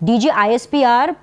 DGISPR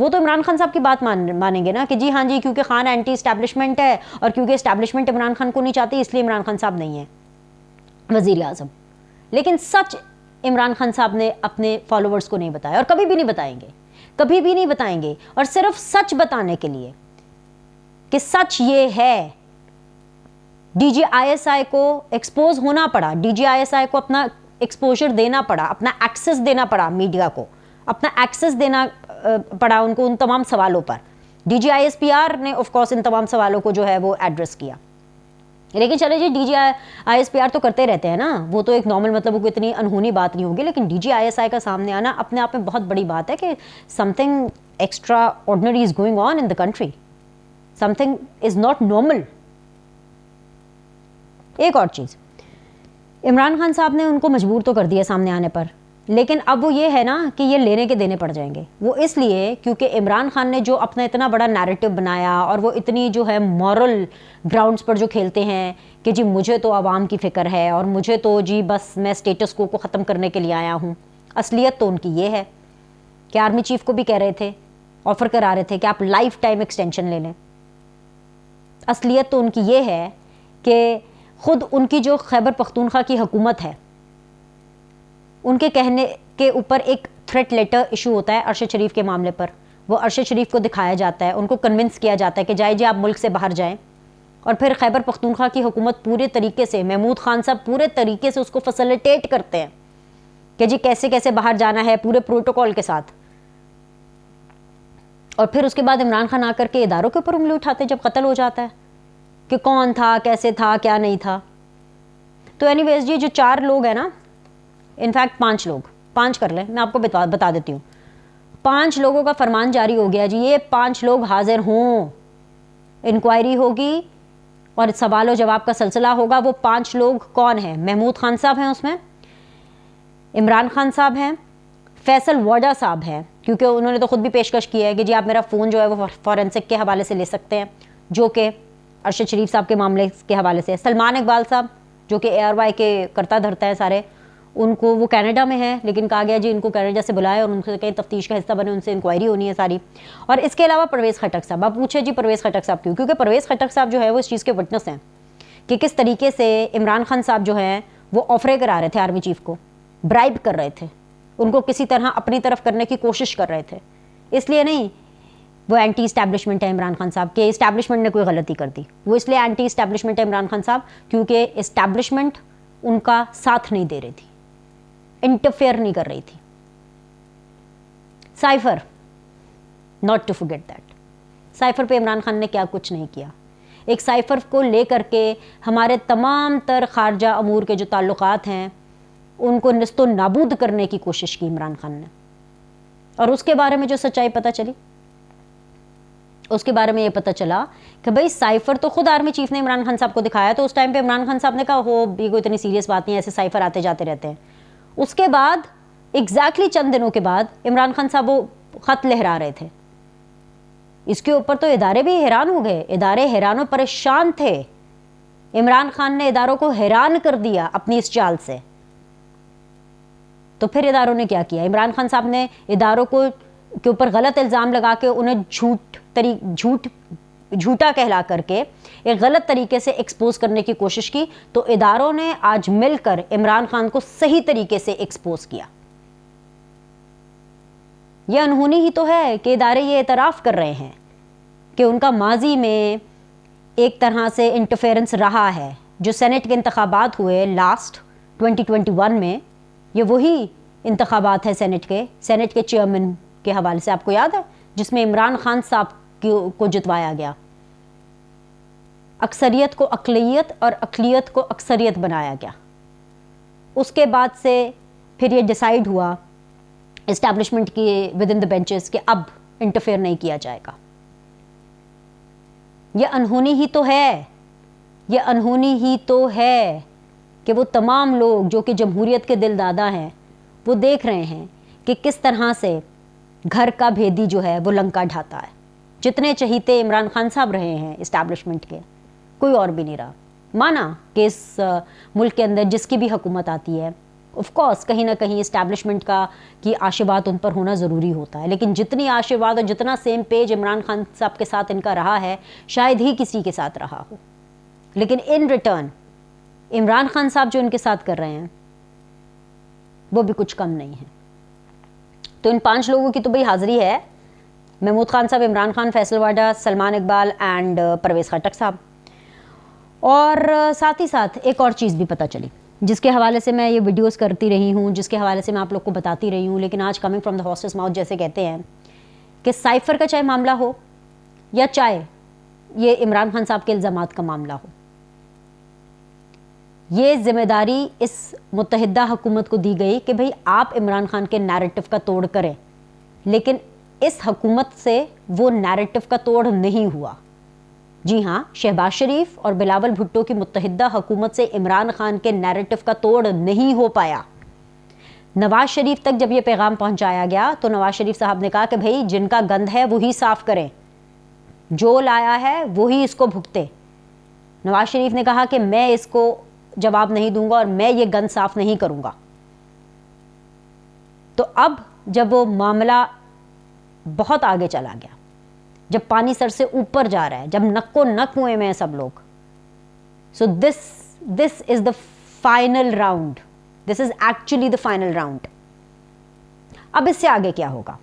وہ تو عمران خان صاحب کی بات مانیں گے نا کہ جی ہاں جی کیونکہ خان اینٹی اسٹیبلشمنٹ ہے اور کیونکہ اسٹیبلشمنٹ عمران خان کو نہیں چاہتی اس لیے عمران خان صاحب نہیں ہیں وزیر اعظم. لیکن سچ عمران خان صاحب نے اپنے فالوورز کو نہیں بتایا اور کبھی بھی نہیں بتائیں گے, کبھی بھی نہیں بتائیں گے. اور صرف سچ بتانے کے لیے کہ سچ یہ ہے, D G I S I کو ایکسپوز ہونا پڑا, D G I S I کو اپنا ایکسپوجر دینا پڑا, اپنا ایکسس دینا پڑا میڈیا کو, اپنا ایکسس دینا پڑا ان کو ان تمام سوالوں پر. D G I S P R نے آف کورس ان تمام سوالوں کو جو ہے وہ ایڈریس کیا. لیکن چلے جی D G I S P R تو کرتے رہتے ہیں نا, وہ تو ایک نارمل مطلب وہ اتنی انہونی بات نہیں ہوگی, لیکن D G I S I کا سامنے آنا اپنے آپ میں بہت بڑی بات ہے کہ some thing extra ordinary is going on in the country, some thing is not normal. ایک اور چیز, عمران خان صاحب نے ان کو مجبور تو کر دیا سامنے آنے پر, لیکن اب وہ یہ ہے نا کہ یہ لینے کے دینے پڑ جائیں گے. وہ اس لیے کیونکہ عمران خان نے جو اپنا اتنا بڑا نیریٹو بنایا اور وہ اتنی جو ہے مورل گراؤنڈز پر جو کھیلتے ہیں کہ جی مجھے تو عوام کی فکر ہے اور مجھے تو جی بس میں اسٹیٹس کو ختم کرنے کے لیے آیا ہوں. اصلیت تو ان کی یہ ہے کہ آرمی چیف کو بھی کہہ رہے تھے, آفر کرا رہے تھے کہ آپ لائف ٹائم ایکسٹینشن لے لیں. اصلیت تو ان کی یہ ہے کہ خود ان کی جو خیبر پختونخوا کی حکومت ہے ان کے کہنے کے اوپر ایک تھریٹ لیٹر ایشو ہوتا ہے ارشد شریف کے معاملے پر, وہ ارشد شریف کو دکھایا جاتا ہے, ان کو کنونس کیا جاتا ہے کہ جائے جی آپ ملک سے باہر جائیں, اور پھر خیبر پختونخوا کی حکومت پورے طریقے سے, محمود خان صاحب پورے طریقے سے اس کو فیسیلیٹیٹ کرتے ہیں کہ جی کیسے کیسے باہر جانا ہے پورے پروٹوکول کے ساتھ. اور پھر اس کے بعد عمران خان آ کر کے اداروں کے اوپر انگلی اٹھاتے جب قتل ہو جاتا ہے کہ کون تھا, کیسے تھا, کیا نہیں تھا. تو اینی ویز جی جو 4 لوگ ہیں نا, انفیکٹ 5 لوگ, 5 کر لیں, میں آپ کو بتا دیتی ہوں, 5 لوگوں کا فرمان جاری ہو گیا جی, یہ 5 لوگ حاضر ہوں, انکوائری ہوگی اور سوال و جواب کا سلسلہ ہوگا. وہ 5 لوگ کون ہیں؟ محمود خان صاحب ہیں اس میں, عمران خان صاحب ہیں, فیصل واڈا صاحب ہیں, کیونکہ انہوں نے تو خود بھی پیشکش کی ہے کہ جی آپ میرا فون جو ہے وہ فورینسک کے حوالے سے لے سکتے ہیں, جو کہ ارشد شریف صاحب کے معاملے کے حوالے سے. سلمان اقبال صاحب جو کہ اے آر وائی کے کرتا دھرتا ہے سارے, ان کو وہ کینیڈا میں ہے لیکن کہا گیا جی ان کو کینیڈا سے بلائے اور ان سے کہیں تفتیش کا حصہ بنے, ان سے انکوائری ہونی ہے ساری. اور اس کے علاوہ پرویز خٹک صاحب. آپ پوچھے جی پرویز خٹک صاحب کیوں؟ کیونکہ پرویز خٹک صاحب جو ہے وہ اس چیز کے وٹنس ہیں کہ کس طریقے سے عمران خان صاحب جو ہیں وہ آفرے کرا رہے تھے آرمی چیف کو, برائب کر رہے تھے, ان کو کسی طرح اپنی طرف کرنے کی کوشش کر رہے تھے. اس لیے نہیں وہ اینٹی اسٹیبلشمنٹ ہے عمران خان صاحب کہ اسٹیبلشمنٹ نے کوئی غلطی کر دی, وہ اس لیے اینٹی اسٹیبلشمنٹ ہے عمران خان صاحب کیونکہ اسٹیبلشمنٹ ان کا ساتھ نہیں دے رہی تھی, انٹرفیئر نہیں کر رہی تھی. Cipher, not to forget that, cipher پہ عمران خان نے کیا کچھ نہیں کیا. ایک سائفر کو لے کر کے ہمارے تمام تر خارجہ امور کے جو تعلقات ہیں ان کو نست و نابود کرنے کی کوشش کی عمران خان نے. اور اس کے بارے میں جو سچائی پتہ چلی, اس کے بارے میں یہ پتہ چلا کہ بھئی سائفر تو خود آرمی چیف نے عمران خان صاحب کو دکھایا, تو اس ٹائم پہ عمران خان صاحب نے کہا ہو یہ کوئی اتنی سیریس بات نہیں ہے, ایسے سائفر آتے جاتے رہتے ہیں. اس کے بعد ایگزیکٹلی چند دنوں کے بعد عمران خان صاحب وہ خط لہرا رہے تھے. اس کے اوپر تو ادارے بھی حیران ہو گئے, ادارے حیران و پریشان تھے. عمران خان نے اداروں کو حیران کر دیا اپنی اس چال سے. تو پھر اداروں نے کیا کیا؟ عمران خان صاحب نے اداروں کو کے اوپر غلط الزام لگا کے انہیں جھوٹا کہلا کر کے ایک غلط طریقے سے ایکسپوز کرنے کی کوشش کی. تو اداروں نے آج مل کر عمران خان کو صحیح طریقے سے ایکسپوز کیا. یہ انہونی ہی تو ہے کہ ادارے یہ اعتراف کر رہے ہیں کہ ان کا ماضی میں ایک طرح سے انٹرفیرنس رہا ہے. جو سینٹ کے انتخابات ہوئے لاسٹ 2021 میں, یہ وہی انتخابات ہیں سینٹ کے چیئرمین کے حوالے سے, آپ کو یاد ہے, جس میں عمران خان صاحب کو جتوایا گیا. اکثریت کو اقلیت اور اقلیت کو اکثریت بنایا گیا. اس کے بعد سے پھر یہ ڈیسائیڈ ہوا اسٹیبلشمنٹ کی ود ان دا بینچز کہ اب انٹرفیئر نہیں کیا جائے گا. یہ انہونی ہی تو ہے, یہ انہونی ہی تو ہے کہ وہ تمام لوگ جو کہ جمہوریت کے دل دادا ہیں وہ دیکھ رہے ہیں کہ کس طرح سے گھر کا بھیدی جو ہے وہ لنکا ڈھاتا ہے. جتنے چہیتے عمران خان صاحب رہے ہیں اسٹیبلشمنٹ کے, کوئی اور بھی نہیں رہا. مانا کہ اس ملک کے اندر جس کی بھی حکومت آتی ہے آف کورس کہیں نہ کہیں اسٹیبلشمنٹ کا کی آشیواد ان پر ہونا ضروری ہوتا ہے، لیکن جتنی آشیواد اور جتنا سیم پیج عمران خان صاحب کے ساتھ ان کا رہا ہے شاید ہی کسی کے ساتھ رہا ہو، لیکن ان ریٹرن عمران خان صاحب جو ان کے ساتھ کر رہے ہیں وہ بھی کچھ کم نہیں ہے. تو ان 5 لوگوں کی تو بھئی حاضری ہے، محمود خان صاحب، عمران خان، فیصل واڈا، سلمان اقبال اینڈ پرویز خٹک صاحب. اور ساتھ ہی ساتھ ایک اور چیز بھی پتہ چلی جس کے حوالے سے میں یہ ویڈیوز کرتی رہی ہوں، جس کے حوالے سے میں آپ لوگ کو بتاتی رہی ہوں، لیکن آج coming from the horses mouth جیسے کہتے ہیں کہ سائفر کا چاہے معاملہ ہو یا چاہے یہ عمران خان صاحب کے الزامات کا معاملہ ہو، یہ ذمہ داری اس متحدہ حکومت کو دی گئی کہ بھئی آپ عمران خان کے نیریٹو کا توڑ کریں، لیکن اس حکومت سے وہ نیریٹو کا توڑ نہیں ہوا. جی ہاں، شہباز شریف اور بلاول بھٹو کی متحدہ حکومت سے عمران خان کے نیریٹو کا توڑ نہیں ہو پایا. نواز شریف تک جب یہ پیغام پہنچایا گیا تو نواز شریف صاحب نے کہا کہ بھئی جن کا گند ہے وہی صاف کریں، جو لایا ہے وہی اس کو بھگتے. نواز شریف نے کہا کہ میں اس کو جواب نہیں دوں گا اور میں یہ گند صاف نہیں کروں گا. تو اب جب وہ معاملہ بہت آگے چلا گیا، جب پانی سر سے اوپر جا رہا ہے، جب نک کو نک ہوئے میں سب لوگ، so this is the final round, this is actually the final round. اب اس سے آگے کیا ہوگا؟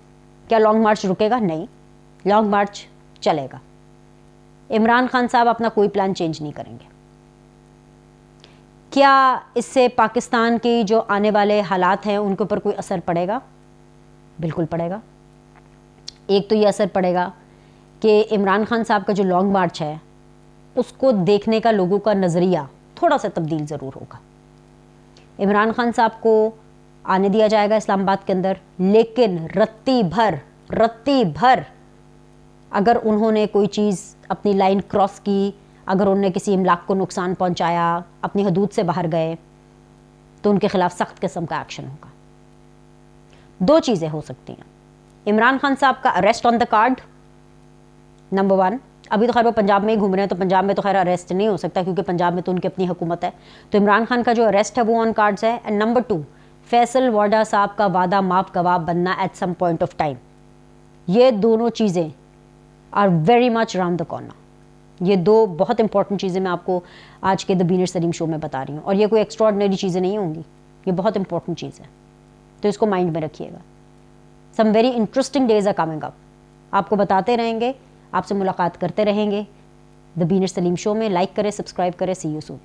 کیا لانگ مارچ رکے گا؟ نہیں، لانگ مارچ چلے گا. عمران خان صاحب اپنا کوئی پلان چینج نہیں کریں گے. کیا اس سے پاکستان کی جو آنے والے حالات ہیں ان کے اوپر کوئی اثر پڑے گا؟ بالکل پڑے گا. ایک تو یہ اثر پڑے گا کہ عمران خان صاحب کا جو لانگ مارچ ہے اس کو دیکھنے کا لوگوں کا نظریہ تھوڑا سا تبدیل ضرور ہوگا. عمران خان صاحب کو آنے دیا جائے گا اسلام آباد کے اندر، لیکن رتی بھر اگر انہوں نے کوئی چیز اپنی لائن کراس کی، اگر انہوں نے کسی املاک کو نقصان پہنچایا، اپنی حدود سے باہر گئے، تو ان کے خلاف سخت قسم کا ایکشن ہوگا. 2 چیزیں ہو سکتی ہیں. عمران خان صاحب کا اریسٹ آن دا کارڈ، نمبر 1. ابھی تو خیر وہ پنجاب میں ہی گھوم رہے ہیں، تو پنجاب میں تو خیر اریسٹ نہیں ہو سکتا کیونکہ پنجاب میں تو ان کی اپنی حکومت ہے. تو عمران خان کا جو اریسٹ ہے وہ آن کارڈز ہے. اینڈ نمبر 2، فیصل واڈا صاحب کا وعدہ ماف گواہ بننا at some point of time. یہ دونوں چیزیں are very much round the corner. یہ 2 بہت امپورٹنٹ چیزیں میں آپ کو آج کے دا بینر سلیم شو میں بتا رہی ہوں، اور یہ کوئی ایکسٹرا آرڈنری چیزیں نہیں ہوں گی، یہ بہت امپورٹنٹ چیز ہے. تو اس کو مائنڈ میں رکھیے گا. Some very interesting days are coming up. آپ کو بتاتے رہیں گے، آپ سے ملاقات کرتے رہیں گے دا بینر سلیم شو میں. لائک کریں، سبسکرائب کریں. سی یو سون.